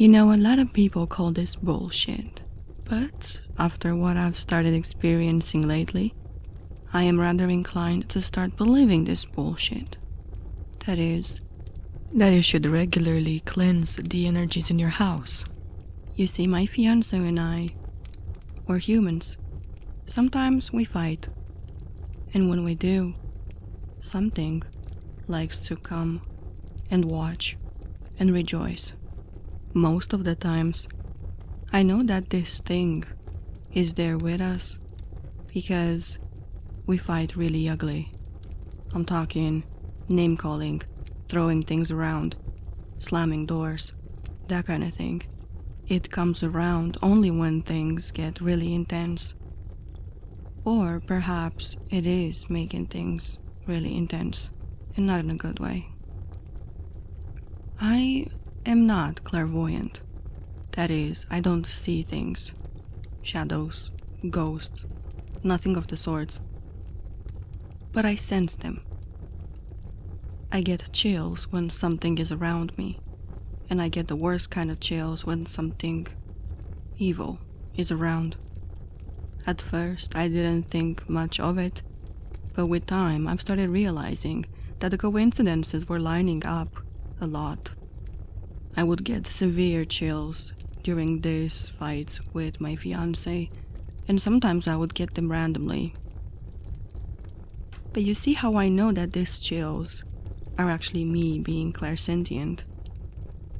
A lot of people call this bullshit, but after what I've started experiencing lately, I am rather inclined to start believing this bullshit. That is, that you should regularly cleanse the energies in your house. You see, my fiance and I, we're humans. Sometimes we fight, and when we do, something likes to come and watch and rejoice. Most of the times, I know that this thing is there with us because we fight really ugly. I'm talking name calling, throwing things around, slamming doors, that kind of thing. It comes around only when things get really intense. Or perhaps it is making things really intense and not in a good way. I am not clairvoyant. That is, I don't see things. Shadows, ghosts, nothing of the sorts. But I sense them. I get chills when something is around me, and I get the worst kind of chills when something evil is around. At first, I didn't think much of it, but with time, I've started realizing that the coincidences were lining up a lot. I would get severe chills during these fights with my fiancé, and sometimes I would get them randomly. But you see how I know that these chills are actually me being clairsentient?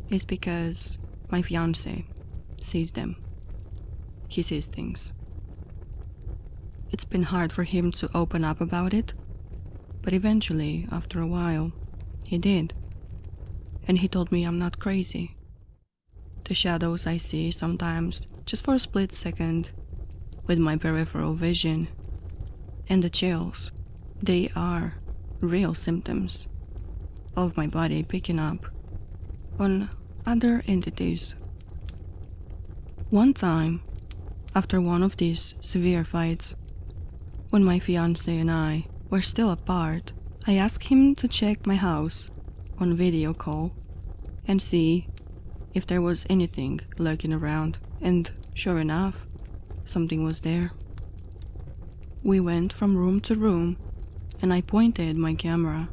It's because my fiancé sees them. He sees things. It's been hard for him to open up about it, but eventually, after a while, he did. And he told me I'm not crazy. The shadows I see sometimes, just for a split second, with my peripheral vision, and the chills, they are real symptoms of my body picking up on other entities. One time, after one of these severe fights, when my fiancé and I were still apart, I asked him to check my house on video call and see if there was anything lurking around, and sure enough, something was there. We went from room to room, and I pointed my camera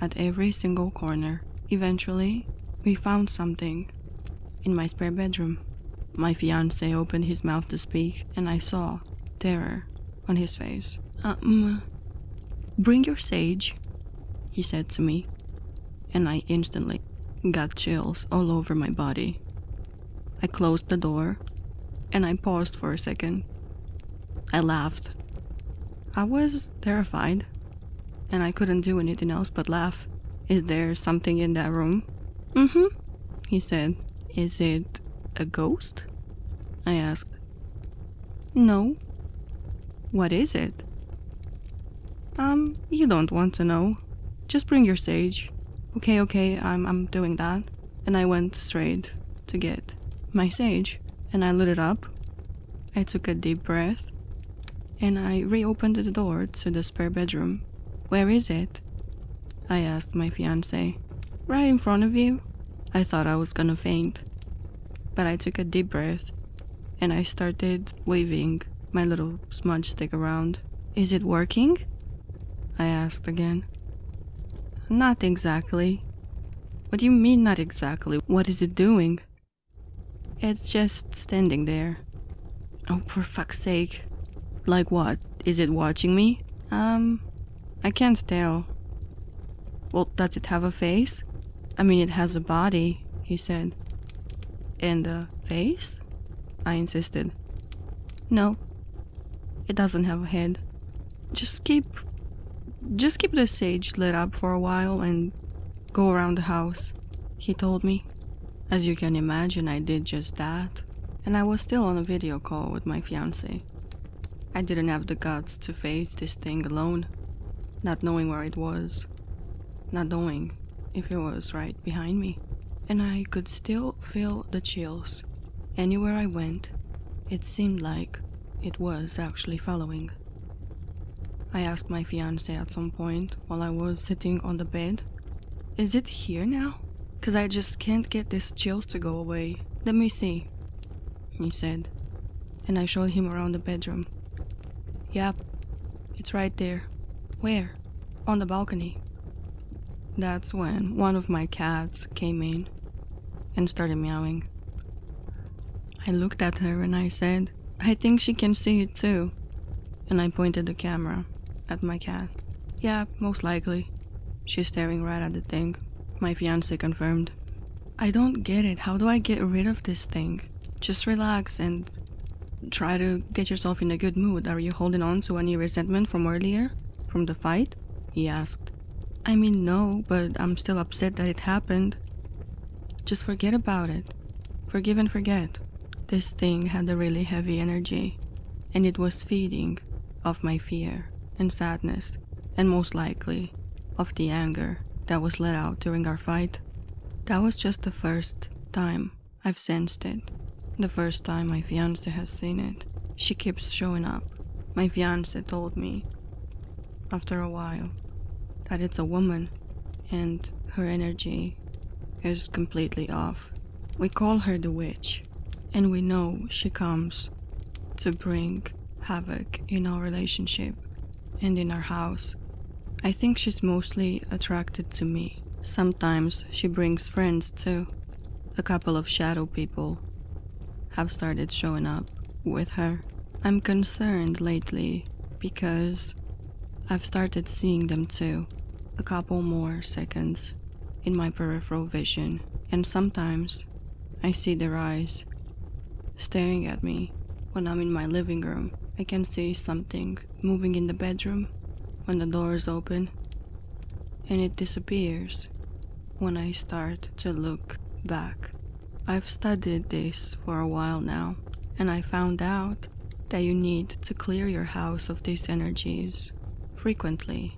at every single corner. Eventually, we found something in my spare bedroom. My fiancé opened his mouth to speak, and I saw terror on his face. Bring your sage, he said to me, and I instantly got chills all over my body. I closed the door, and I paused for a second. I laughed. I was terrified, and I couldn't do anything else but laugh. Is there something in that room? He said. Is it a ghost? I asked. No. What is it? You don't want to know. Just bring your sage. Okay, I'm doing that. And I went straight to get my sage, and I lit it up. I took a deep breath, and I reopened the door to the spare bedroom. Where is it? I asked my fiancé. Right in front of you. I thought I was gonna faint, but I took a deep breath, and I started waving my little smudge stick around. Is it working? I asked again. Not exactly. What do you mean not exactly? What is it doing? It's just standing there. Oh, for fuck's sake. Like what? Is it watching me? I can't tell. Well, does it have a face? I mean, it has a body, he said. And a face? I insisted. No, it doesn't have a head. Just keep the sage lit up for a while and go around the house, he told me. As you can imagine, I did just that, and I was still on a video call with my fiancé. I didn't have the guts to face this thing alone, not knowing where it was, not knowing if it was right behind me, and I could still feel the chills. Anywhere I went, it seemed like it was actually following. I asked my fiancé at some point while I was sitting on the bed, is it here now? 'cause I just can't get these chills to go away. Let me see," he said, and I showed him around the bedroom. "Yep, it's right there." "Where?" "On the balcony." That's when one of my cats came in and started meowing. I looked at her and I said, "I think she can see it too." And I pointed the camera at my cat. "Yeah, most likely." She's staring right at the thing. My fiancé confirmed. "I don't get it. How do I get rid of this thing? Just relax and try to get yourself in a good mood. Are you holding on to any resentment from earlier? From the fight?" he asked. "I mean, no, but I'm still upset that it happened. Just forget about it. Forgive and forget." This thing had a really heavy energy, and it was feeding off my fear and sadness, and most likely of the anger that was let out during our fight. That was just the first time I've sensed it. The first time my fiancé has seen it. She keeps showing up. My fiancé told me after a while that it's a woman and her energy is completely off. We call her the witch, and we know she comes to bring havoc in our relationship and in our house. I think she's mostly attracted to me. Sometimes she brings friends too. A couple of shadow people have started showing up with her. I'm concerned lately because I've started seeing them too. A couple more seconds in my peripheral vision, and sometimes I see their eyes staring at me when I'm in my living room. I can see something moving in the bedroom when the door is open, and it disappears when I start to look back. I've studied this for a while now, and I found out that you need to clear your house of these energies frequently.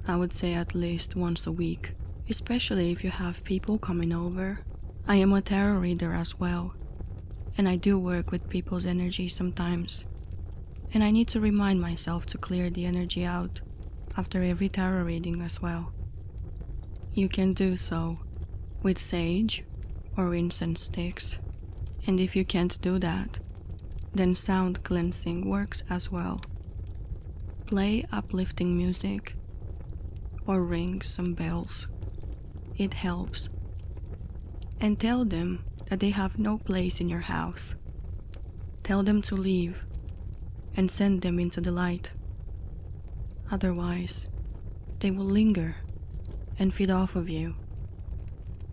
I would say at least once a week, especially if you have people coming over. I am a tarot reader as well, and I do work with people's energy sometimes, and I need to remind myself to clear the energy out after every tarot reading as well. You can do so with sage or incense sticks, and if you can't do that, then sound cleansing works as well. Play uplifting music or ring some bells. It helps. And tell them that they have no place in your house. Tell them to leave and send them into the light. Otherwise, they will linger and feed off of you.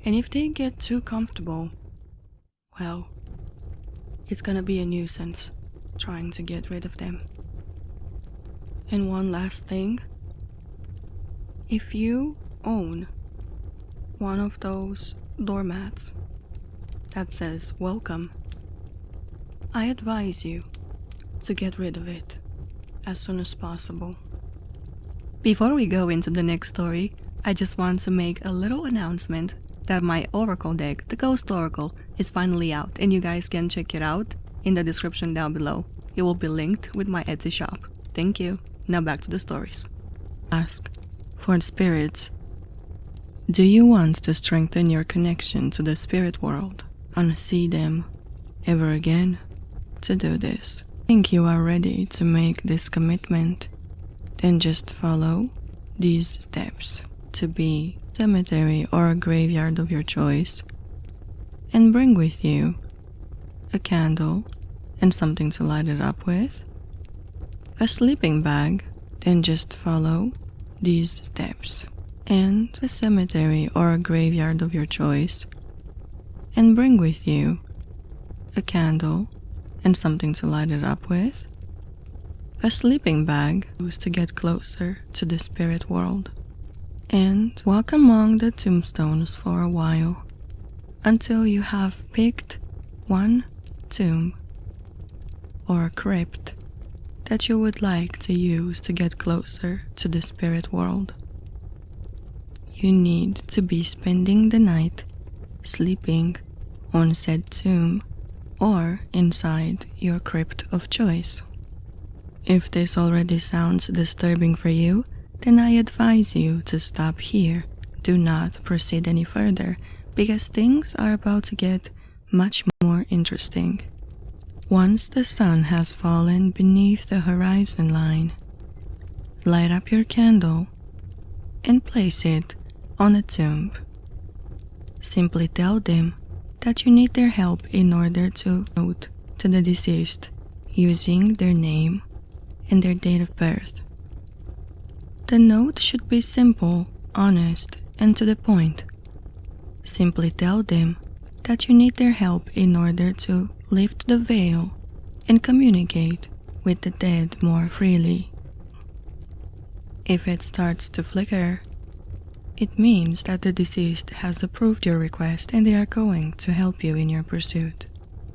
And if they get too comfortable, well, it's gonna be a nuisance trying to get rid of them. And one last thing. If you own one of those doormats that says welcome, I advise you to get rid of it as soon as possible. Before we go into the next story, I just want to make a little announcement that my oracle deck, the Ghost Oracle, is finally out, and you guys can check it out in the description down below. It will be linked with my Etsy shop. Thank you. Now back to the stories. Ask for the spirits. Do you want to strengthen your connection to the spirit world and see them ever again? To do this, think you are ready to make this commitment? Then just follow these steps to be cemetery or a graveyard of your choice, and bring with you a candle and something to light it up with, a sleeping bag. Then just follow these steps, and a cemetery or a graveyard of your choice, and bring with you a candle and something to light it up with, a sleeping bag used to get closer to the spirit world, and walk among the tombstones for a while until you have picked one tomb or crypt that you would like to use to get closer to the spirit world. You need to be spending the night sleeping on said tomb or inside your crypt of choice. If this already sounds disturbing for you, then I advise you to stop here. Do not proceed any further, because things are about to get much more interesting. Once the sun has fallen beneath the horizon line, light up your candle and place it on a tomb. Simply tell them that you need their help in order to note to the deceased using their name and their date of birth. The note should be simple, honest, and to the point. Simply tell them that you need their help in order to lift the veil and communicate with the dead more freely. If it starts to flicker, it means that the deceased has approved your request and they are going to help you in your pursuit.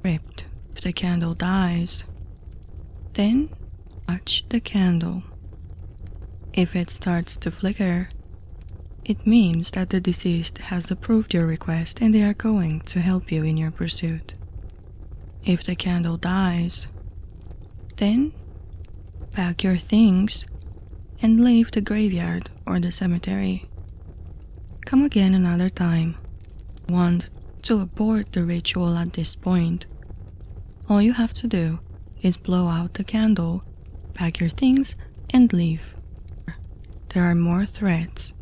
Ripped. If the candle dies, then watch the candle. If it starts to flicker, it means that the deceased has approved your request and they are going to help you in your pursuit. If the candle dies, then pack your things and leave the graveyard or the cemetery. Come again another time. Want to abort the ritual at this point? All you have to do is blow out the candle, pack your things, and leave. There are more threats.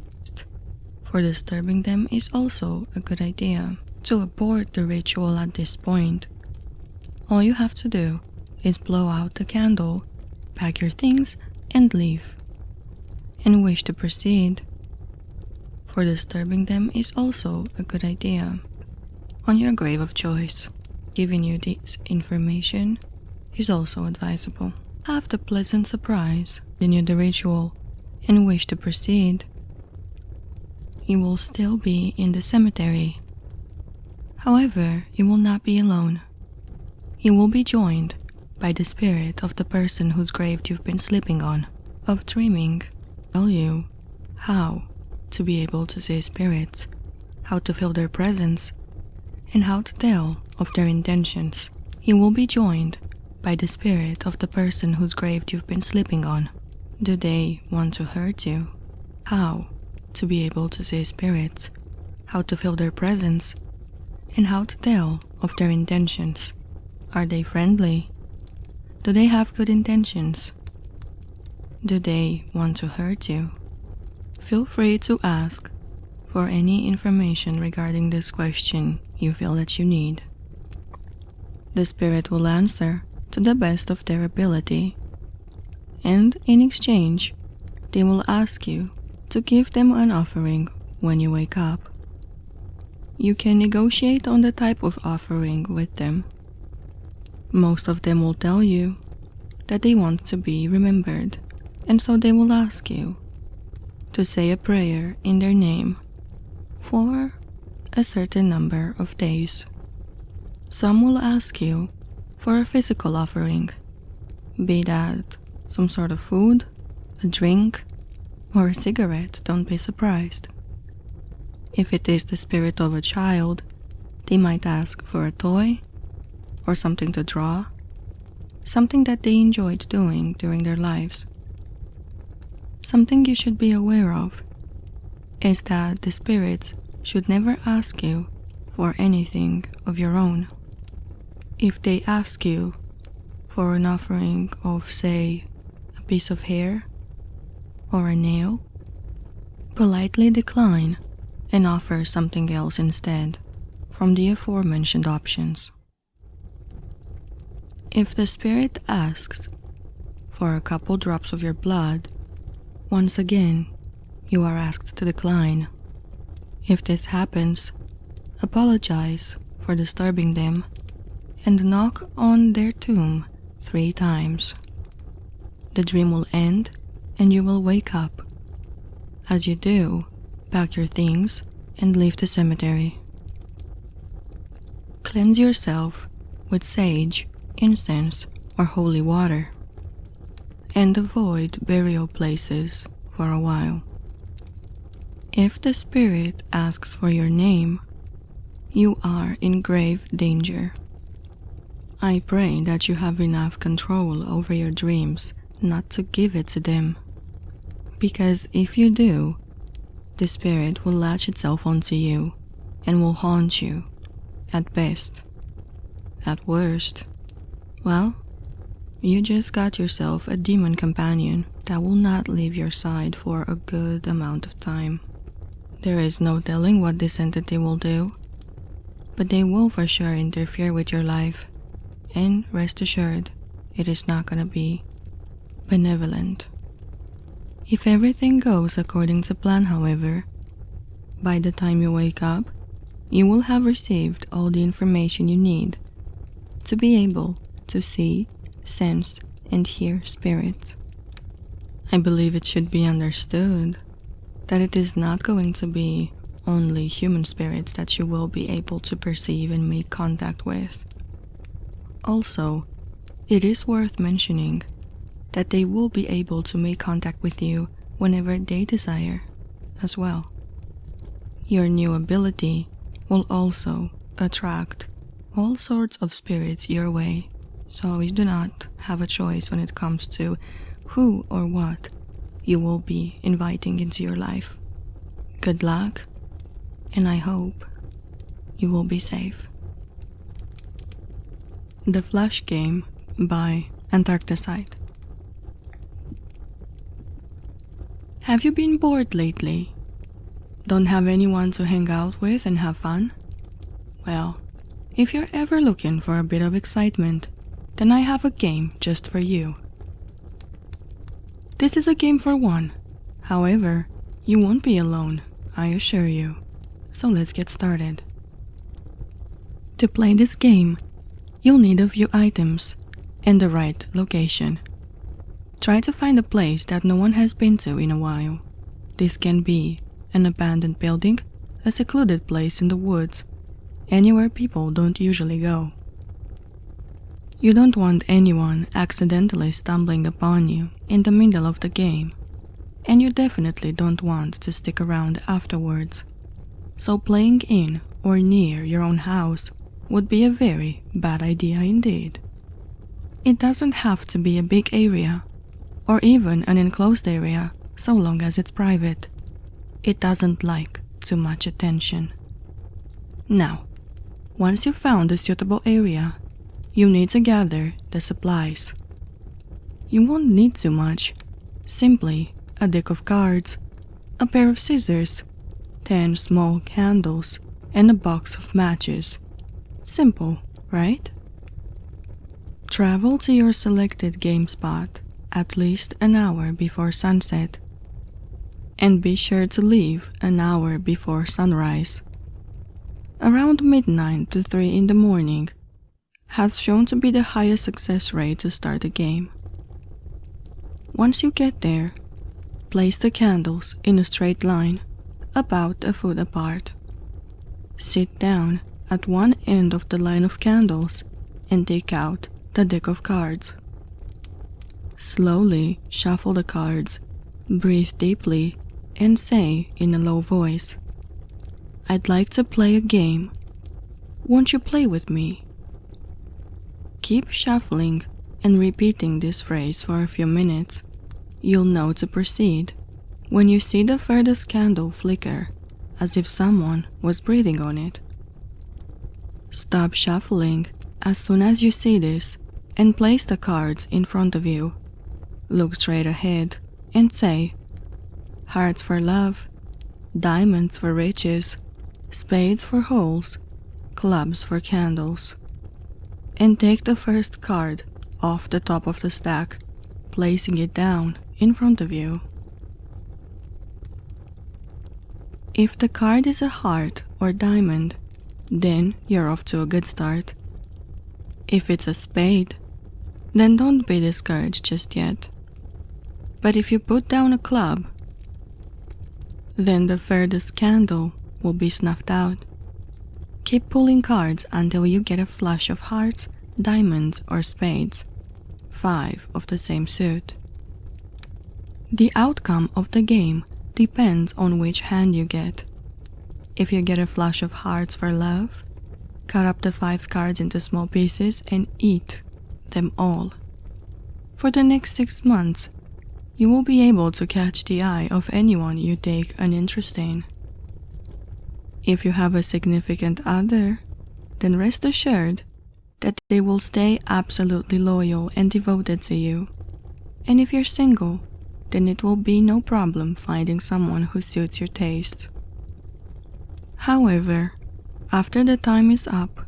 For disturbing them is also a good idea. To abort the ritual at this point, all you have to do is blow out the candle, pack your things, and leave. And wish to proceed. For disturbing them is also a good idea. On your grave of choice, giving you this information is also advisable. Have the pleasant surprise, continue the ritual, and wish to proceed. You will still be in the cemetery. However, you will not be alone. You will be joined by the spirit of the person whose grave you've been sleeping on. Of dreaming, tell you how to be able to see spirits, how to feel their presence, and how to tell of their intentions. You will be joined by the spirit of the person whose grave you've been sleeping on. Do they want to hurt you? How to be able to see spirits, how to feel their presence, and how to tell of their intentions. Are they friendly? Do they have good intentions? Do they want to hurt you? Feel free to ask for any information regarding this question you feel that you need. The spirit will answer to the best of their ability, and in exchange, they will ask you to give them an offering when you wake up. You can negotiate on the type of offering with them. Most of them will tell you that they want to be remembered, and so they will ask you to say a prayer in their name for a certain number of days. Some will ask you for a physical offering, be that some sort of food, a drink, or a cigarette. Don't be surprised. If it is the spirit of a child, they might ask for a toy or something to draw, something that they enjoyed doing during their lives. Something you should be aware of is that the spirits should never ask you for anything of your own. If they ask you for an offering of, say, a piece of hair or a nail, politely decline and offer something else instead from the aforementioned options. If the spirit asks for a couple drops of your blood, once again, you are asked to decline. If this happens, apologize for disturbing them and knock on their tomb 3 times. The dream will end and you will wake up. As you do, pack your things and leave the cemetery. Cleanse yourself with sage, incense, or holy water, and avoid burial places for a while. If the spirit asks for your name, you are in grave danger. I pray that you have enough control over your dreams not to give it to them, because if you do, the spirit will latch itself onto you and will haunt you, at best. At worst, well, you just got yourself a demon companion that will not leave your side for a good amount of time. There is no telling what this entity will do, but they will for sure interfere with your life, and rest assured, it is not gonna be benevolent. If everything goes according to plan, however, by the time you wake up, you will have received all the information you need to be able to see, sense, and hear spirits. I believe it should be understood that it is not going to be only human spirits that you will be able to perceive and make contact with. Also, it is worth mentioning that they will be able to make contact with you whenever they desire as well. Your new ability will also attract all sorts of spirits your way, so you do not have a choice when it comes to who or what you will be inviting into your life. Good luck, and I hope you will be safe. The Flash Game by Antarcticide. Have you been bored lately? Don't have anyone to hang out with and have fun? Well, if you're ever looking for a bit of excitement, then I have a game just for you. This is a game for one. However, you won't be alone, I assure you. So let's get started. To play this game, you'll need a few items and the right location. Try to find a place that no one has been to in a while. This can be an abandoned building, a secluded place in the woods, anywhere people don't usually go. You don't want anyone accidentally stumbling upon you in the middle of the game, and you definitely don't want to stick around afterwards. So playing in or near your own house would be a very bad idea indeed. It doesn't have to be a big area, or even an enclosed area, so long as it's private. It doesn't like too much attention. Now, once you've found a suitable area, you need to gather the supplies. You won't need too much, simply a deck of cards, a pair of scissors, 10 small candles, and a box of matches. Simple, right? Travel to your selected game spot at least an hour before sunset, and be sure to leave an hour before sunrise. Around midnight to 3 in the morning has shown to be the highest success rate to start the game. Once you get there, place the candles in a straight line, about a foot apart. Sit down at one end of the line of candles and take out the deck of cards. Slowly shuffle the cards, breathe deeply, and say in a low voice, "I'd like to play a game. Won't you play with me?" Keep shuffling and repeating this phrase for a few minutes. You'll know to proceed when you see the furthest candle flicker, as if someone was breathing on it. Stop shuffling as soon as you see this and place the cards in front of you. Look straight ahead and say, "Hearts for love, diamonds for riches, spades for holes, clubs for candles." And take the first card off the top of the stack, placing it down in front of you. If the card is a heart or diamond, then you're off to a good start. If it's a spade, then don't be discouraged just yet. But if you put down a club, then the furthest candle will be snuffed out. Keep pulling cards until you get a flush of hearts, diamonds, or spades, 5 of the same suit. The outcome of the game depends on which hand you get. If you get a flush of hearts for love, cut up the 5 cards into small pieces and eat them all. For the next 6 months, you will be able to catch the eye of anyone you take an interest in. If you have a significant other, then rest assured that they will stay absolutely loyal and devoted to you. And if you're single, then it will be no problem finding someone who suits your tastes. However, after the time is up,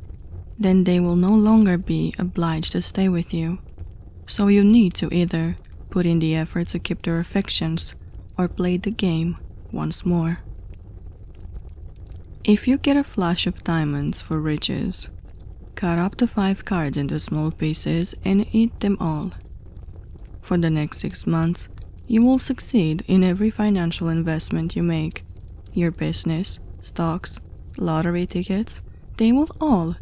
then they will no longer be obliged to stay with you. So you need to either put in the effort to keep their affections or play the game once more. If you get a flash of diamonds for riches, cut up the 5 cards into small pieces and eat them all. For the next 6 months, you will succeed in every financial investment you make. Your business, stocks, lottery tickets, they will all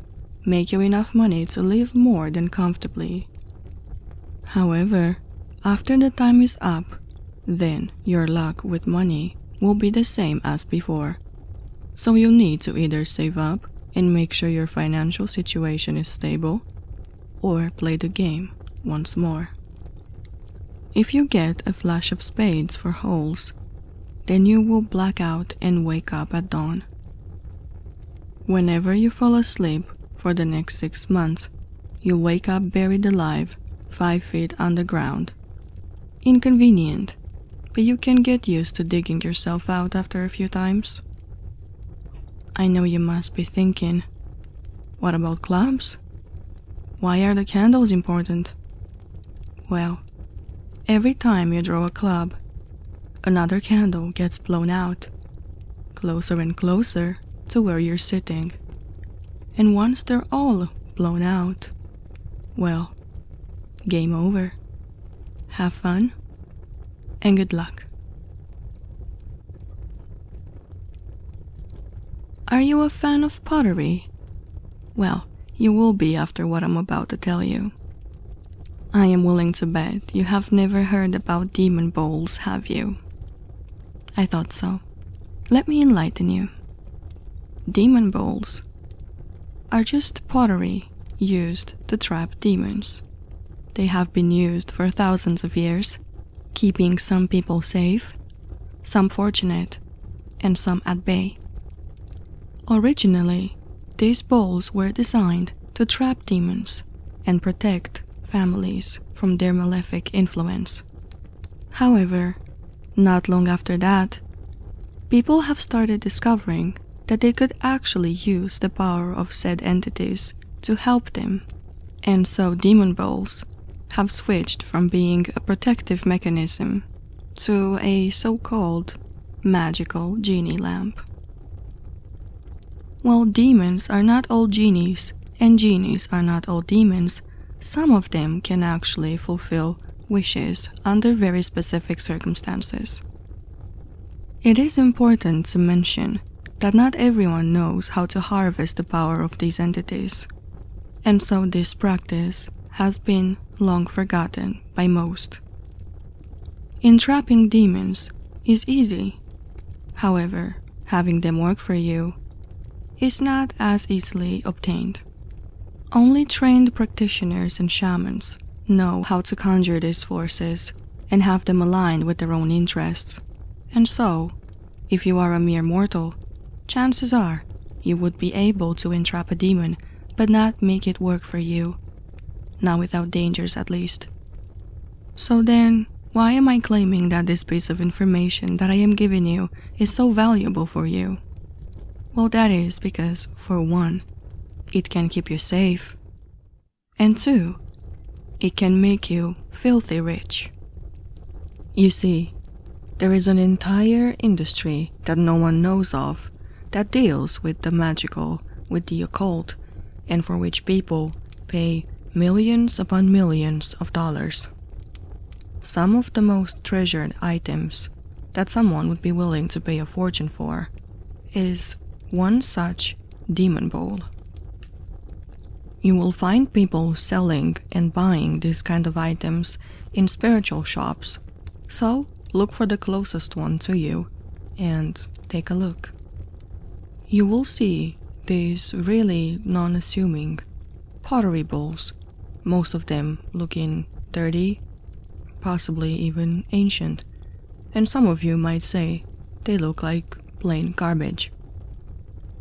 make you enough money to live more than comfortably. However, after the time is up, then your luck with money will be the same as before. So you need to either save up and make sure your financial situation is stable, or play the game once more. If you get a flash of spades for holes, then you will black out and wake up at dawn. Whenever you fall asleep for the next 6 months, you wake up buried alive 5 feet underground. Inconvenient, but you can get used to digging yourself out after a few times. I know you must be thinking, what about clubs? Why are the candles important? Well, every time you draw a club, another candle gets blown out, closer and closer to where you're sitting. And once they're all blown out, well, game over. Have fun, and good luck. Are you a fan of pottery? Well, you will be after what I'm about to tell you. I am willing to bet you have never heard about demon bowls, have you? I thought so. Let me enlighten you. Demon bowls are just pottery used to trap demons. They have been used for thousands of years, keeping some people safe, some fortunate, and some at bay. Originally, these bowls were designed to trap demons and protect families from their malefic influence. However, not long after that, people have started discovering that they could actually use the power of said entities to help them, and so demon bowls have switched from being a protective mechanism to a so-called magical genie lamp. While demons are not all genies and genies are not all demons, some of them can actually fulfill wishes under very specific circumstances. It is important to mention that not everyone knows how to harvest the power of these entities, and so this practice has been long forgotten by most. Entrapping demons is easy. However, having them work for you is not as easily obtained. Only trained practitioners and shamans know how to conjure these forces and have them aligned with their own interests. And so, if you are a mere mortal, chances are you would be able to entrap a demon but not make it work for you. Not without dangers, at least. So then, why am I claiming that this piece of information that I am giving you is so valuable for you? Well, that is because, for one, it can keep you safe, and two, it can make you filthy rich. You see, there is an entire industry that no one knows of that deals with the magical, with the occult, and for which people pay millions upon millions of dollars. Some of the most treasured items that someone would be willing to pay a fortune for is one such demon bowl. You will find people selling and buying these kind of items in spiritual shops, so look for the closest one to you and take a look. You will see these really non-assuming pottery bowls, most of them looking dirty, possibly even ancient, and some of you might say they look like plain garbage.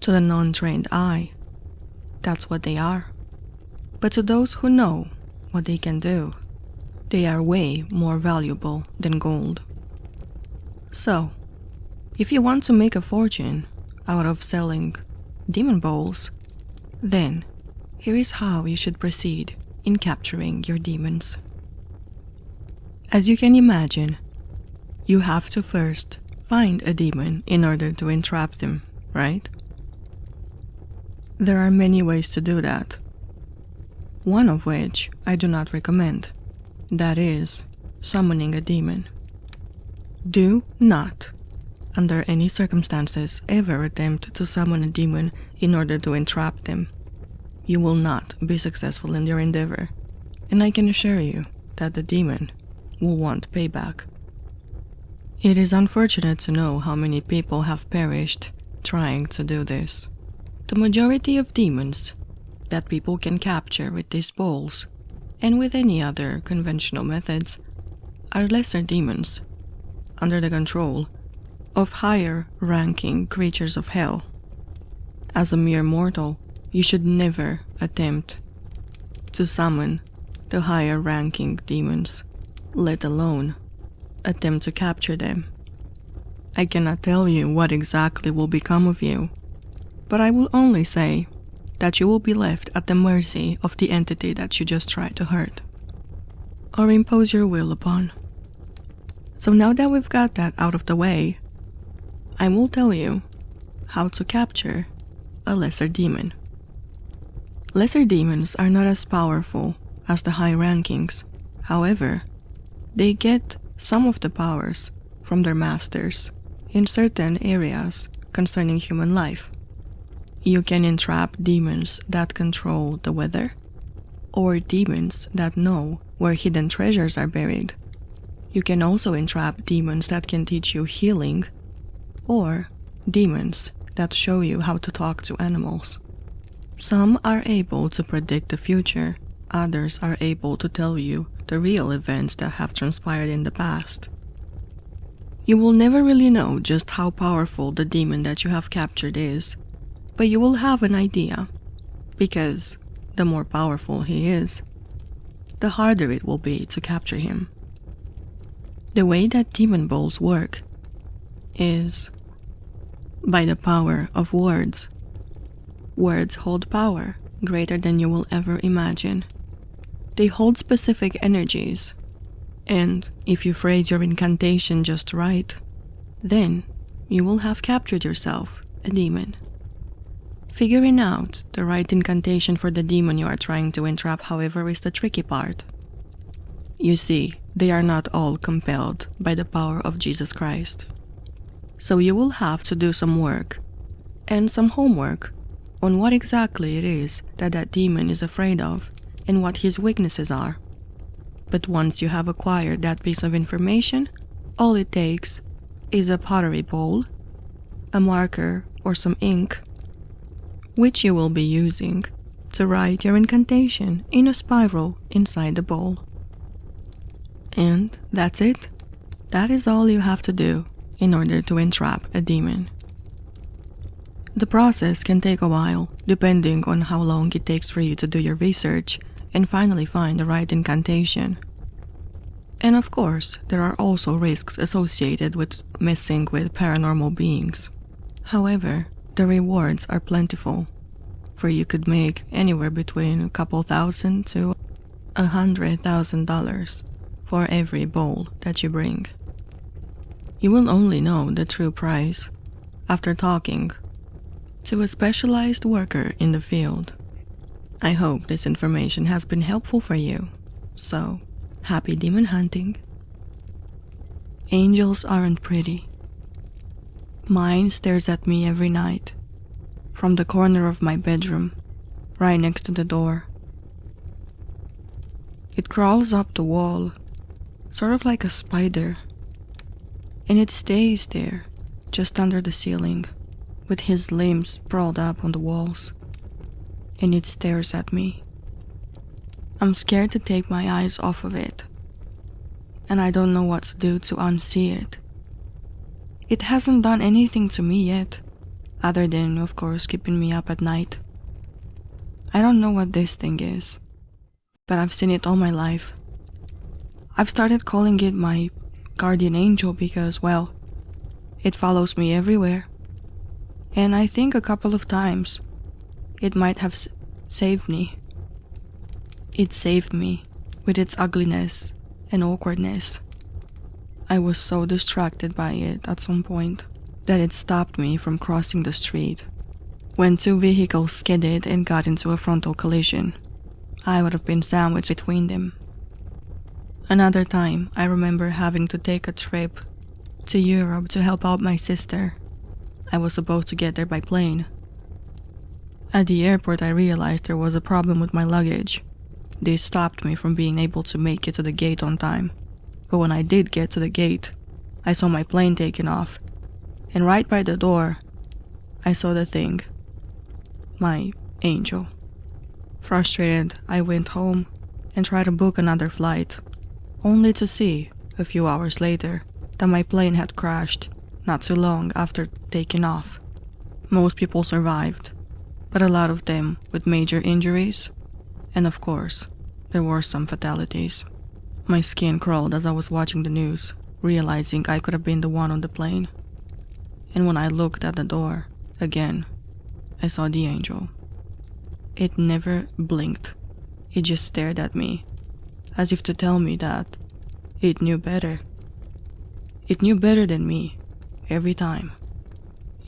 To the non-trained eye, that's what they are. But to those who know what they can do, they are way more valuable than gold. So, if you want to make a fortune out of selling demon bowls, then here is how you should proceed in capturing your demons. As you can imagine, you have to first find a demon in order to entrap them, right? There are many ways to do that, one of which I do not recommend. That is, summoning a demon. Do not, under any circumstances, ever attempt to summon a demon in order to entrap them. You will not be successful in your endeavor, and I can assure you that the demon will want payback. It is unfortunate to know how many people have perished trying to do this. The majority of demons that people can capture with these bowls, and with any other conventional methods, are lesser demons, under the control of higher-ranking creatures of hell. As a mere mortal, you should never attempt to summon the higher-ranking demons, let alone attempt to capture them. I cannot tell you what exactly will become of you, but I will only say that you will be left at the mercy of the entity that you just tried to hurt, or impose your will upon. So now that we've got that out of the way, I will tell you how to capture a lesser demon. Lesser demons are not as powerful as the high rankings. However, they get some of the powers from their masters in certain areas concerning human life. You can entrap demons that control the weather, or demons that know where hidden treasures are buried. You can also entrap demons that can teach you healing, or demons that show you how to talk to animals. Some are able to predict the future, others are able to tell you the real events that have transpired in the past. You will never really know just how powerful the demon that you have captured is, but you will have an idea, because the more powerful he is, the harder it will be to capture him. The way that demon bowls work is by the power of words. Words hold power greater than you will ever imagine. They hold specific energies, and if you phrase your incantation just right, then you will have captured yourself a demon. Figuring out the right incantation for the demon you are trying to entrap, however, is the tricky part. You see, they are not all compelled by the power of Jesus Christ. So you will have to do some work, and some homework, on what exactly it is that that demon is afraid of, and what his weaknesses are. But once you have acquired that piece of information, all it takes is a pottery bowl, a marker or some ink, which you will be using to write your incantation in a spiral inside the bowl. And that's it. That is all you have to do in order to entrap a demon. The process can take a while, depending on how long it takes for you to do your research and finally find the right incantation. And of course, there are also risks associated with messing with paranormal beings. However, the rewards are plentiful, for you could make anywhere between a couple $1,000 to $100,000 for every bowl that you bring. You will only know the true price after talking to a specialized worker in the field. I hope this information has been helpful for you, so happy demon hunting. Angels aren't pretty. Mine stares at me every night, from the corner of my bedroom, right next to the door. It crawls up the wall, sort of like a spider, and it stays there, just under the ceiling, with his limbs sprawled up on the walls, and it stares at me. I'm scared to take my eyes off of it, and I don't know what to do to unsee it. It hasn't done anything to me yet. other than, of course, keeping me up at night. I don't know what this thing is, but I've seen it all my life. I've started calling it my guardian angel because, well, it follows me everywhere. And I think a couple of times it might have saved me. It saved me with its ugliness and awkwardness. I was so distracted by it at some point that it stopped me from crossing the street. When two vehicles skidded and got into a frontal collision, I would have been sandwiched between them. Another time, I remember having to take a trip to Europe to help out my sister. I was supposed to get there by plane. At the airport, I realized there was a problem with my luggage. This stopped me from being able to make it to the gate on time. But when I did get to the gate, I saw my plane taking off. And right by the door, I saw the thing. My angel. Frustrated, I went home and tried to book another flight, only to see, a few hours later, that my plane had crashed not too long after taking off. Most people survived, but a lot of them with major injuries, and of course, there were some fatalities. My skin crawled as I was watching the news, realizing I could have been the one on the plane. And when I looked at the door, again, I saw the angel. It never blinked. It just stared at me, as if to tell me that it knew better. It knew better than me, every time.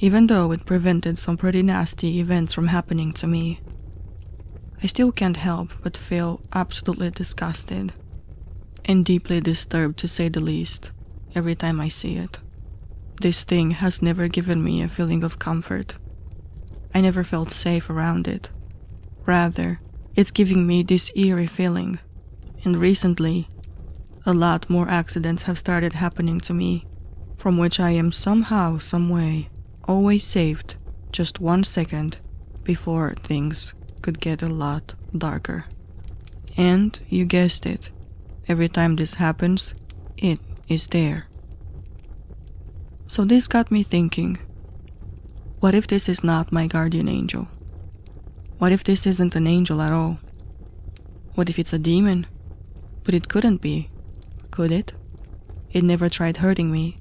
Even though it prevented some pretty nasty events from happening to me, I still can't help but feel absolutely disgusted and deeply disturbed, to say the least, every time I see it. This thing has never given me a feeling of comfort. I never felt safe around it. Rather, it's giving me this eerie feeling. And recently, a lot more accidents have started happening to me, from which I am somehow, someway, always saved just 1 second before things could get a lot darker. And you guessed it, every time this happens, it is there. So this got me thinking, what if this is not my guardian angel? What if this isn't an angel at all? What if it's a demon? But it couldn't be, could it? It never tried hurting me.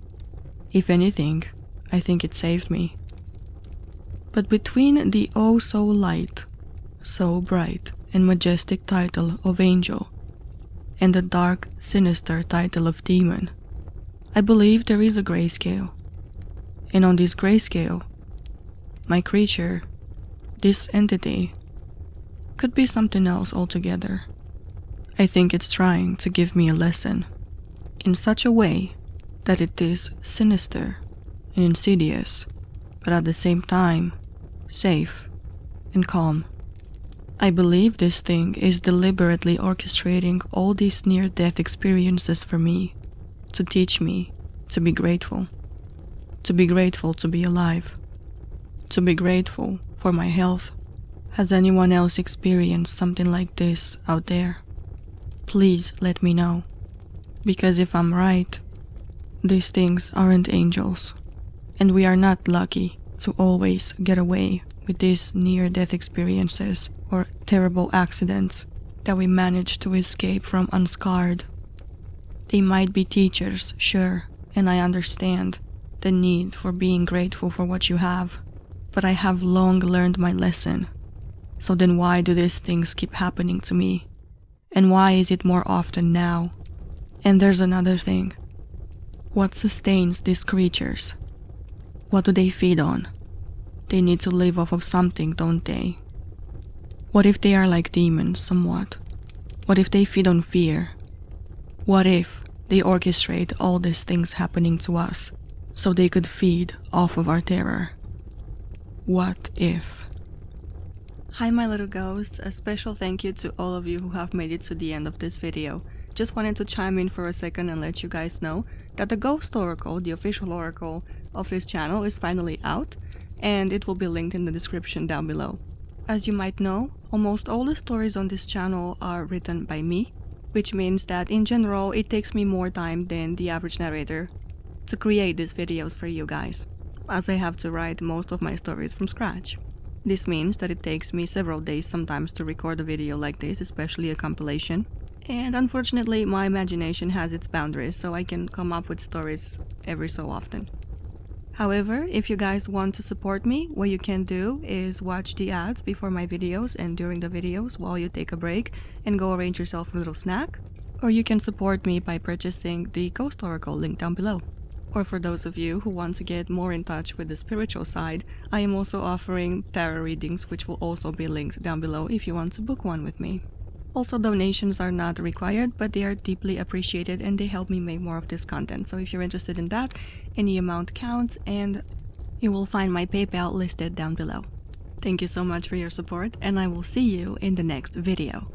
If anything, I think it saved me. But between the oh so light, so bright and majestic title of angel and the dark, sinister title of demon, I believe there is a grayscale. And on this grayscale, my creature, this entity, could be something else altogether. I think it's trying to give me a lesson in such a way that it is sinister and insidious, but at the same time, safe and calm. I believe this thing is deliberately orchestrating all these near-death experiences for me, to teach me to be grateful. To be grateful to be alive. To be grateful for my health. Has anyone else experienced something like this out there? Please let me know. Because if I'm right, these things aren't angels. And we are not lucky to always get away with these near-death experiences or terrible accidents that we manage to escape from unscarred. They might be teachers, sure, and I understand the need for being grateful for what you have, but I have long learned my lesson. So then why do these things keep happening to me? And why is it more often now? And there's another thing. What sustains these creatures? What do they feed on? They need to live off of something, don't they? What if they are like demons somewhat? What if they feed on fear? What if they orchestrate all these things happening to us so they could feed off of our terror? What if? Hi my little ghosts, a special thank you to all of you who have made it to the end of this video. Just wanted to chime in for a second and let you guys know that the Ghost Oracle, the official oracle of this channel, is finally out, and it will be linked in the description down below. As you might know, almost all the stories on this channel are written by me, which means that in general it takes me more time than the average narrator to create these videos for you guys. as I have to write most of my stories from scratch. This means that it takes me several days sometimes to record a video like this, especially a compilation. And unfortunately, my imagination has its boundaries, so I can come up with stories every so often. However, if you guys want to support me, what you can do is watch the ads before my videos and during the videos while you take a break and go arrange yourself a little snack. Or you can support me by purchasing the Ghost Oracle link down below. Or for those of you who want to get more in touch with the spiritual side, I am also offering tarot readings, which will also be linked down below if you want to book one with me. Also, donations are not required, but they are deeply appreciated and they help me make more of this content. So if you're interested in that, any amount counts, and you will find my PayPal listed down below. Thank you so much for your support, and I will see you in the next video.